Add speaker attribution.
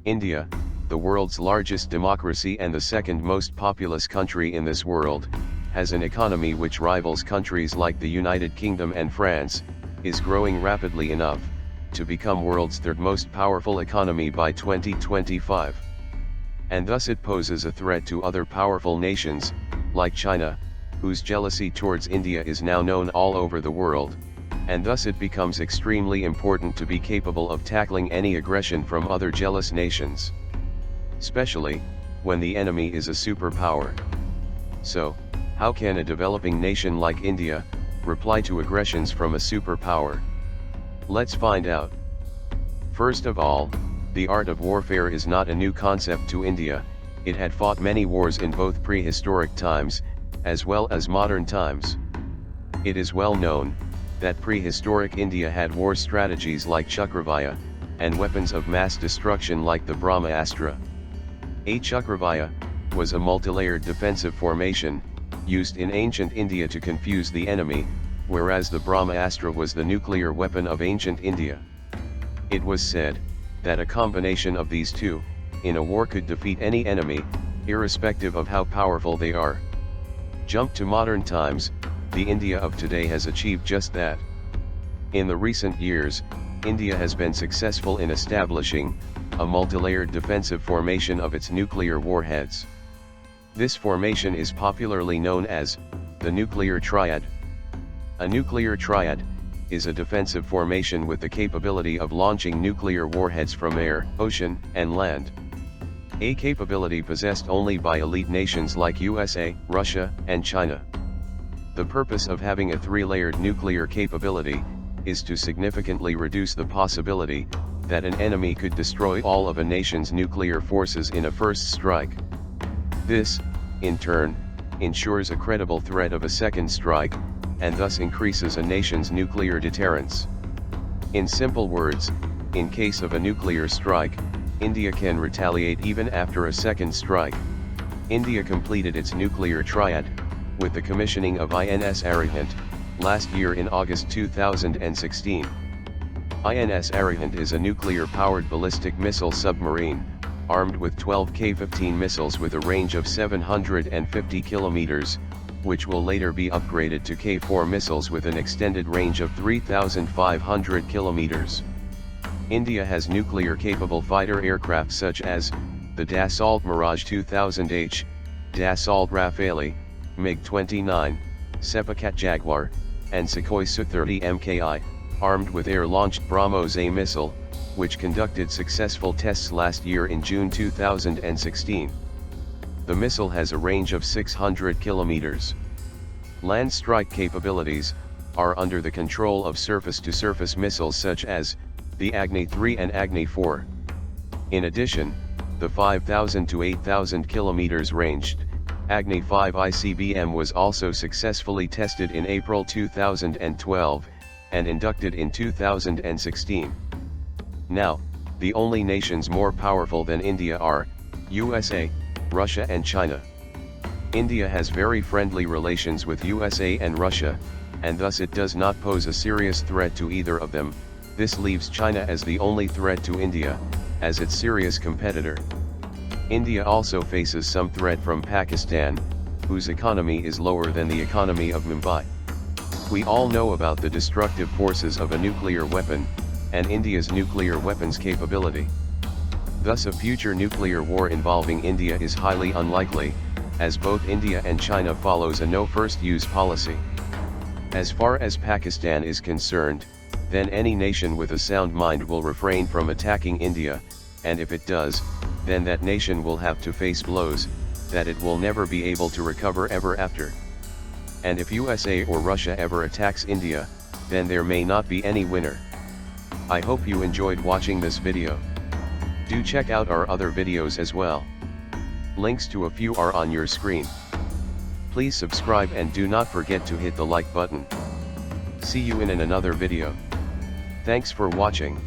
Speaker 1: India, the world's largest democracy and the second most populous country in this world, has an economy which rivals countries like the United Kingdom and France, is growing rapidly enough to become world's third most powerful economy by 2025. And thus it poses a threat to other powerful nations, like China, whose jealousy towards India is now known all over the world, and thus it becomes extremely important to be capable of tackling any aggression from other jealous nations. Especially, when the enemy is a superpower. So, how can a developing nation like India reply to aggressions from a superpower? Let's find out. First of all, the art of warfare is not a new concept to India. It had fought many wars in both prehistoric times, as well as modern times. It is well known that prehistoric India had war strategies like CHAKRAVYUH, and weapons of mass destruction like the Brahmastra. A CHAKRAVYUH was a multilayered defensive formation, used in ancient India to confuse the enemy, whereas the Brahmastra was the nuclear weapon of ancient India. It was said that a combination of these two, in a war, could defeat any enemy, irrespective of how powerful they are. Jump to modern times, the India of today has achieved just that. In the recent years, India has been successful in establishing a multilayered defensive formation of its nuclear warheads. This formation is popularly known as the nuclear triad. A nuclear triad is a defensive formation with the capability of launching nuclear warheads from air, ocean, and land. A capability possessed only by elite nations like USA, Russia, and China. The purpose of having a three-layered nuclear capability is to significantly reduce the possibility that an enemy could destroy all of a nation's nuclear forces in a first strike. This, in turn, ensures a credible threat of a second strike, and thus increases a nation's nuclear deterrence. In simple words, in case of a nuclear strike, India can retaliate even after a second strike. India completed its nuclear triad with the commissioning of INS Arihant last year in August 2016. INS Arihant is a nuclear-powered ballistic missile submarine, armed with 12 K-15 missiles with a range of 750 kilometers, which will later be upgraded to K-4 missiles with an extended range of 3,500 kilometers. India has nuclear-capable fighter aircraft such as the Dassault Mirage 2000H, Dassault Rafale, MiG-29, Sepakat Jaguar, and Sukhoi Su-30 MKI, armed with air-launched BrahMos A missile, which conducted successful tests last year in June 2016. The missile has a range of 600 kilometers. Land strike capabilities are under the control of surface-to-surface missiles such as the Agni-3 and Agni-4. In addition, the 5,000 to 8,000 kilometers ranged Agni-5 ICBM was also successfully tested in April 2012, and inducted in 2016. Now, the only nations more powerful than India are USA, Russia and China. India has very friendly relations with USA and Russia, and thus it does not pose a serious threat to either of them. This leaves China as the only threat to India, as its serious competitor. India also faces some threat from Pakistan, whose economy is lower than the economy of Mumbai. We all know about the destructive forces of a nuclear weapon, and India's nuclear weapons capability. Thus a future nuclear war involving India is highly unlikely, as both India and China follows a no-first-use policy. As far as Pakistan is concerned, then any nation with a sound mind will refrain from attacking India, and if it does, then that nation will have to face blows that it will never be able to recover ever after. And if USA or Russia ever attacks India, then there may not be any winner. I hope you enjoyed watching this video. Do check out our other videos as well. Links to a few are on your screen. Please subscribe and do not forget to hit the like button. See you in another video. Thanks for watching.